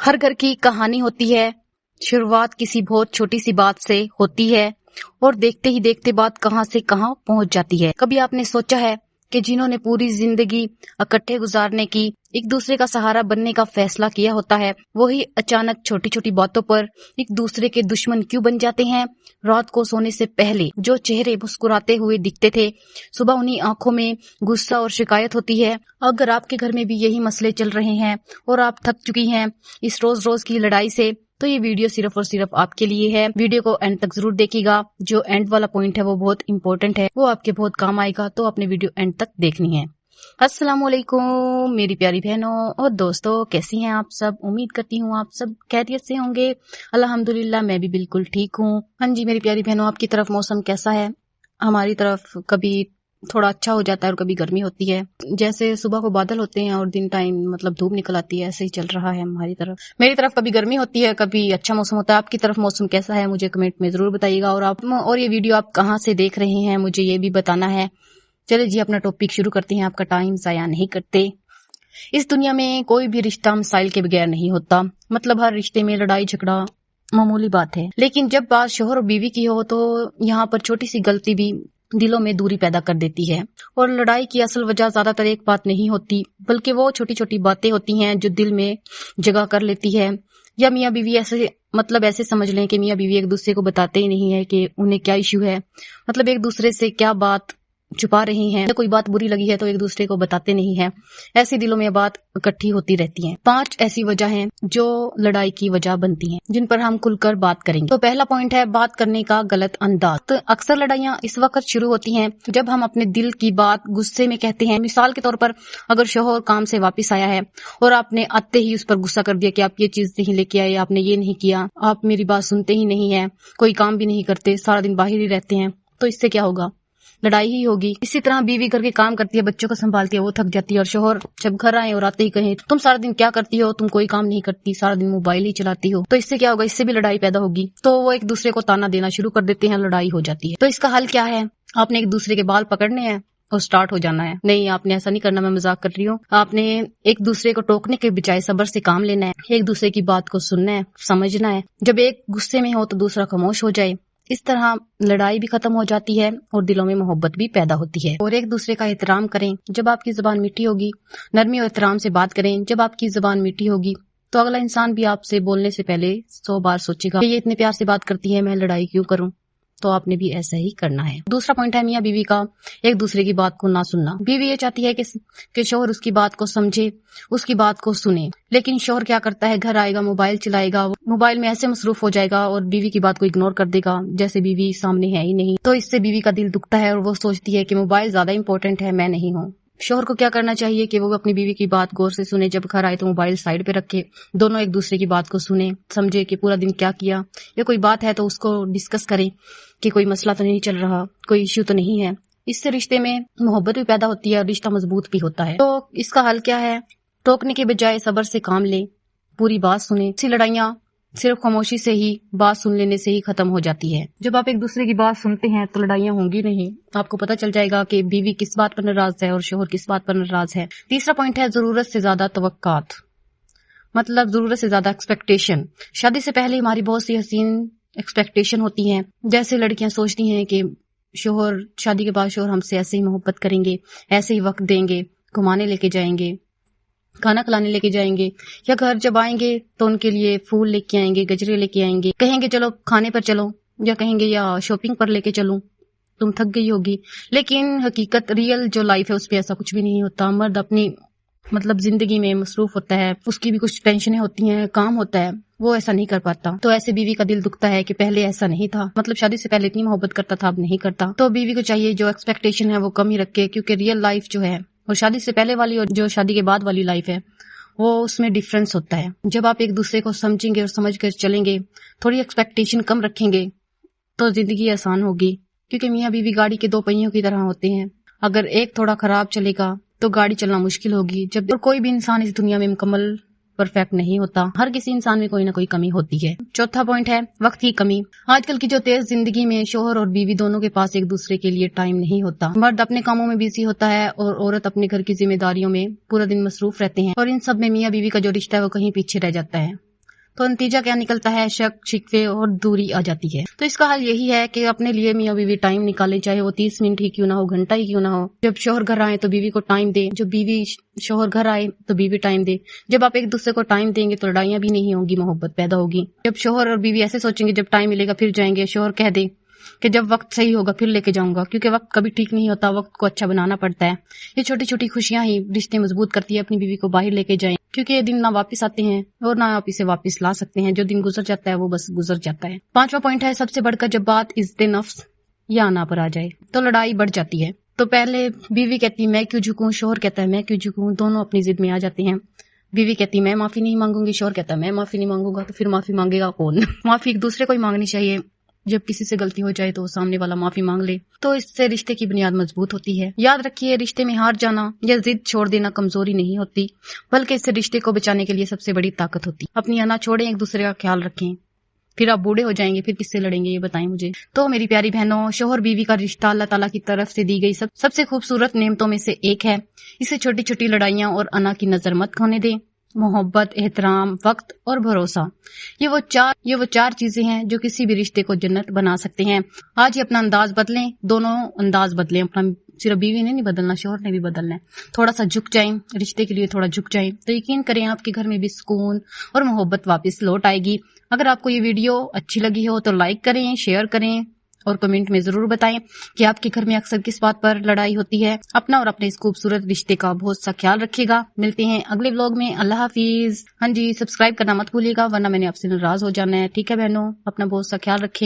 ہر گھر کی کہانی ہوتی ہے، شروعات کسی بہت چھوٹی سی بات سے ہوتی ہے اور دیکھتے ہی دیکھتے بات کہاں سے کہاں پہنچ جاتی ہے۔ کبھی آپ نے سوچا ہے کہ جنہوں نے پوری زندگی اکٹھے گزارنے کی، ایک دوسرے کا سہارا بننے کا فیصلہ کیا ہوتا ہے، وہی اچانک چھوٹی چھوٹی باتوں پر ایک دوسرے کے دشمن کیوں بن جاتے ہیں؟ رات کو سونے سے پہلے جو چہرے مسکراتے ہوئے دکھتے تھے، صبح انہی آنکھوں میں غصہ اور شکایت ہوتی ہے۔ اگر آپ کے گھر میں بھی یہی مسئلے چل رہے ہیں اور آپ تھک چکی ہیں اس روز کی لڑائی سے، تو یہ ویڈیو صرف اور صرف آپ کے لیے ہے۔ ویڈیو کو اینڈ تک ضرور دیکھیے گا، جو اینڈ والا پوائنٹ ہے وہ بہت امپورٹنٹ ہے، وہ آپ کے بہت کام آئے گا، تو اپنے ویڈیو اینڈ تک دیکھنی ہے۔ السلام علیکم میری پیاری بہنوں اور دوستوں، کیسی ہیں آپ سب؟ امید کرتی ہوں آپ سب خیریت سے ہوں گے۔ الحمدللہ میں بھی بالکل ٹھیک ہوں۔ ہاں جی میری پیاری بہنوں، آپ کی طرف موسم کیسا ہے؟ ہماری طرف کبھی تھوڑا اچھا ہو جاتا ہے اور کبھی گرمی ہوتی ہے، جیسے صبح کو بادل ہوتے ہیں اور دن ٹائم دھوپ نکل آتی ہے، ایسے ہی چل رہا ہے ہماری طرف۔ میری طرف کبھی گرمی ہوتی ہے، کبھی اچھا موسم ہوتا ہے۔ آپ کی طرف موسم کیسا ہے مجھے کمنٹ میں ضرور بتائیے گا، اور یہ ویڈیو آپ کہاں سے دیکھ رہے ہیں مجھے یہ بھی بتانا ہے۔ چلے جی اپنا ٹاپک شروع کرتے ہیں، آپ کا ٹائم ضائع نہیں کرتے۔ اس دنیا میں کوئی بھی رشتہ مسائل کے بغیر نہیں ہوتا، ہر رشتے میں لڑائی جھگڑا معمولی بات ہے، لیکن جب بات شوہر اور بیوی کی ہو تو یہاں پر چھوٹی سی غلطی بھی دلوں میں دوری پیدا کر دیتی ہے۔ اور لڑائی کی اصل وجہ زیادہ تر ایک بات نہیں ہوتی، بلکہ وہ چھوٹی چھوٹی باتیں ہوتی ہیں جو دل میں جگہ کر لیتی ہے۔ یا میاں بیوی ایسے سمجھ لیں کہ میاں بیوی ایک دوسرے کو بتاتے ہی نہیں ہے کہ انہیں کیا ایشو ہے، ایک دوسرے سے کیا بات چھپا رہی ہیں۔ کوئی بات بری لگی ہے تو ایک دوسرے کو بتاتے نہیں ہیں، ایسے دلوں میں بات اکٹھی ہوتی رہتی ہیں۔ 5 ایسی وجہ ہیں جو لڑائی کی وجہ بنتی ہیں، جن پر ہم کھل کر بات کریں گے۔ تو پہلا پوائنٹ ہے بات کرنے کا غلط انداز۔ تو اکثر لڑائیاں اس وقت شروع ہوتی ہیں جب ہم اپنے دل کی بات غصے میں کہتے ہیں۔ مثال کے طور پر، اگر شوہر کام سے واپس آیا ہے اور آپ نے آتے ہی اس پر غصہ کر دیا کہ آپ یہ چیز نہیں لے کے آئے، آپ نے یہ نہیں کیا، آپ میری بات سنتے ہی نہیں ہیں، کوئی کام بھی نہیں کرتے، سارا دن باہر ہی رہتے ہیں، تو اس سے کیا ہوگا؟ لڑائی ہی ہوگی۔ اسی طرح بیوی گھر کے کام کرتی ہے، بچوں کو سنبھالتی ہے، وہ تھک جاتی ہے، اور شوہر جب گھر آئے اور آتے ہی کہیں تم سارا دن کیا کرتی ہو، تم کوئی کام نہیں کرتی، سارا دن موبائل ہی چلاتی ہو، تو اس سے کیا ہوگا؟ اس سے بھی لڑائی پیدا ہوگی۔ تو وہ ایک دوسرے کو تانا دینا شروع کر دیتے ہیں، لڑائی ہو جاتی ہے۔ تو اس کا حل کیا ہے؟ آپ نے ایک دوسرے کے بال پکڑنے ہیں اور سٹارٹ ہو جانا ہے۔ نہیں، آپ نے ایسا نہیں کرنا، میں مذاق کر رہی ہوں۔ آپ نے ایک دوسرے کو ٹوکنے کے بجائے صبر سے کام لینا ہے، ایک دوسرے کی بات کو سننا ہے، سمجھنا ہے۔ جب ایک غصے میں ہو تو دوسرا خاموش ہو جائے، اس طرح لڑائی بھی ختم ہو جاتی ہے اور دلوں میں محبت بھی پیدا ہوتی ہے۔ اور ایک دوسرے کا احترام کریں۔ جب آپ کی زبان میٹھی ہوگی، نرمی اور احترام سے بات کریں۔ جب آپ کی زبان میٹھی ہوگی تو اگلا انسان بھی آپ سے بولنے سے پہلے 100 بار سوچے گا کہ یہ اتنے پیار سے بات کرتی ہے، میں لڑائی کیوں کروں؟ تو آپ نے بھی ایسا ہی کرنا ہے۔ دوسرا پوائنٹ ہے میاں بیوی کا ایک دوسرے کی بات کو نہ سننا۔ بیوی یہ چاہتی ہے کہ شوہر اس کی بات کو سمجھے، اس کی بات کو سنے، لیکن شوہر کیا کرتا ہے؟ گھر آئے گا، موبائل چلائے گا، موبائل میں ایسے مصروف ہو جائے گا اور بیوی کی بات کو اگنور کر دے گا جیسے بیوی سامنے ہے ہی نہیں۔ تو اس سے بیوی کا دل دکھتا ہے اور وہ سوچتی ہے کہ موبائل زیادہ امپورٹنٹ ہے، میں نہیں ہوں۔ شوہر کو کیا کرنا چاہیے کہ وہ اپنی بیوی کی بات غور سے سنے، جب گھر آئے تو موبائل سائڈ پہ رکھے، دونوں ایک دوسرے کی بات کو سنیں، سمجھے کہ پورا دن کیا کیا، یا کوئی بات ہے تو اس کو ڈسکس کریں کہ کوئی مسئلہ تو نہیں چل رہا، کوئی ایشو تو نہیں ہے۔ اس سے رشتے میں محبت بھی پیدا ہوتی ہے اور رشتہ مضبوط بھی ہوتا ہے۔ تو اس کا حل کیا ہے؟ ٹوکنے کے بجائے صبر سے کام لیں، پوری بات سنیں۔ ایسی لڑائیاں صرف خاموشی سے ہی، بات سن لینے سے ہی ختم ہو جاتی ہے۔ جب آپ ایک دوسرے کی بات سنتے ہیں تو لڑائیاں ہوں گی نہیں، آپ کو پتہ چل جائے گا کہ بیوی کس بات پر ناراض ہے اور شوہر کس بات پر ناراض ہے۔ تیسرا پوائنٹ ہے ضرورت سے زیادہ توقعات، ضرورت سے زیادہ ایکسپیکٹیشن۔ شادی سے پہلے ہماری بہت سی حسین ایکسپیکٹیشن ہوتی ہیں، جیسے لڑکیاں سوچتی ہیں کہ شادی کے بعد شوہر ہم سے ایسے ہی محبت کریں گے، ایسے ہی وقت دیں گے، گھمانے لے کے جائیں گے، کھانا کھلانے لے کے جائیں گے، یا گھر جب آئیں گے تو ان کے لیے پھول لے کے آئیں گے، گجرے لے کے آئیں گے، کہیں گے چلو کھانے پر چلو، یا کہیں گے یا شاپنگ پر لے کے چلوں، تم تھک گئی ہوگی۔ لیکن حقیقت، ریئل جو لائف ہے اس پہ ایسا کچھ بھی نہیں ہوتا۔ مرد اپنی زندگی میں مصروف ہوتا ہے، اس کی بھی کچھ ٹینشنیں ہوتی ہیں، کام ہوتا ہے، وہ ایسا نہیں کر پاتا۔ تو ایسے بیوی کا دل دکھتا ہے کہ پہلے ایسا نہیں تھا، شادی سے پہلے اتنی محبت کرتا تھا، اب نہیں کرتا۔ تو بیوی کو چاہیے جو ایکسپیکٹیشن ہے وہ کم ہی رکھے، کیونکہ ریئل لائف جو ہے اور شادی سے پہلے والی اور جو شادی کے بعد والی لائف ہے وہ اس میں ڈیفرنس ہوتا ہے۔ جب آپ ایک دوسرے کو سمجھیں گے اور سمجھ کر چلیں گے، تھوڑی ایکسپیکٹیشن کم رکھیں گے، تو زندگی آسان ہوگی۔ کیونکہ میاں بیوی گاڑی کے 2 پہیوں کی طرح ہوتے ہیں، اگر ایک تھوڑا خراب چلے گا تو گاڑی چلنا مشکل ہوگی۔ اور کوئی بھی انسان اس دنیا میں مکمل پرفیکٹ نہیں ہوتا، ہر کسی انسان میں کوئی نہ کوئی کمی ہوتی ہے۔ چوتھا پوائنٹ ہے وقت کی کمی۔ آج کل کی جو تیز زندگی میں شوہر اور بیوی دونوں کے پاس ایک دوسرے کے لیے ٹائم نہیں ہوتا۔ مرد اپنے کاموں میں بزی ہوتا ہے اور عورت اپنے گھر کی ذمہ داریوں میں پورا دن مصروف رہتے ہیں، اور ان سب میں میاں بیوی کا جو رشتہ ہے وہ کہیں پیچھے رہ جاتا ہے۔ تو نتیجہ کیا نکلتا ہے؟ شک، شکوے اور دوری آ جاتی ہے۔ تو اس کا حل یہی ہے کہ اپنے لیے میاں بیوی ٹائم نکالیں، چاہے وہ 30 منٹ ہی کیوں نہ ہو، گھنٹہ ہی کیوں نہ ہو۔ جب شوہر گھر آئے تو بیوی کو ٹائم دے، جب بیوی شوہر گھر آئے تو بیوی ٹائم دے۔ جب آپ ایک دوسرے کو ٹائم دیں گے تو لڑائیاں بھی نہیں ہوں گی، محبت پیدا ہوگی۔ جب شوہر اور بیوی ایسے سوچیں گے جب ٹائم ملے گا پھر جائیں گے، شوہر کہہ دے کہ جب وقت صحیح ہوگا پھر لے کے جاؤں گا، کیونکہ وقت کبھی ٹھیک نہیں ہوتا، وقت کو اچھا بنانا پڑتا ہے۔ یہ چھوٹی چھوٹی خوشیاں ہی رشتے مضبوط کرتی ہے۔ اپنی بیوی کو باہر لے کے جائیں، کیونکہ یہ دن نہ واپس آتے ہیں اور نہ آپ اسے واپس لا سکتے ہیں۔ جو دن گزر جاتا ہے وہ بس گزر جاتا ہے۔ 5واں پوائنٹ ہے، سب سے بڑھ کر جب بات عزت نفس یا انا پر آ جائے تو لڑائی بڑھ جاتی ہے۔ تو پہلے بیوی کہتی میں کیوں جھکوں، شوہر کہتا ہے میں کیوں جھکوں، دونوں اپنی ضد میں آ جاتے ہیں۔ بیوی کہتی میں معافی نہیں مانگوں گی، شوہر کہتا ہے میں معافی نہیں مانگوں گا، تو پھر معافی مانگے گا کون؟ معافی ایک دوسرے کو ہی مانگنی چاہیے۔ جب کسی سے غلطی ہو جائے تو سامنے والا معافی مانگ لے تو اس سے رشتے کی بنیاد مضبوط ہوتی ہے۔ یاد رکھیے، رشتے میں ہار جانا یا ضد چھوڑ دینا کمزوری نہیں ہوتی، بلکہ اس سے رشتے کو بچانے کے لیے سب سے بڑی طاقت ہوتی۔ اپنی انا چھوڑیں، ایک دوسرے کا خیال رکھیں۔ پھر آپ بوڑھے ہو جائیں گے، پھر کس سے لڑیں گے یہ بتائیں مجھے۔ تو میری پیاری بہنوں، شوہر بیوی کا رشتہ اللہ تعالیٰ کی طرف سے دی گئی سب سے خوبصورت نعمتوں میں سے ایک ہے۔ اسے چھوٹی چھوٹی لڑائیاں اور انا کی نظر مت کھونے دیں۔ محبت، احترام، وقت اور بھروسہ، یہ وہ چار چیزیں ہیں جو کسی بھی رشتے کو جنت بنا سکتے ہیں۔ آج ہی اپنا انداز بدلیں، دونوں انداز بدلیں۔ اپنا صرف بیوی نے نہیں بدلنا، شوہر نے بھی بدلنا ہے۔ تھوڑا سا جھک جائیں، رشتے کے لیے تھوڑا جھک جائیں تو یقین کریں آپ کے گھر میں بھی سکون اور محبت واپس لوٹ آئے گی۔ اگر آپ کو یہ ویڈیو اچھی لگی ہو تو لائک کریں، شیئر کریں اور کمنٹ میں ضرور بتائیں کہ آپ کے گھر میں اکثر کس بات پر لڑائی ہوتی ہے۔ اپنا اور اپنے اس خوبصورت رشتے کا بہت سا خیال رکھیے گا۔ ملتے ہیں اگلے ولاگ میں۔ اللہ حافظ۔ ہاں جی، سبسکرائب کرنا مت بھولیے گا ورنہ میں نے آپ سے ناراض ہو جانا ہے۔ ٹھیک ہے بہنوں، اپنا بہت سا خیال رکھیں۔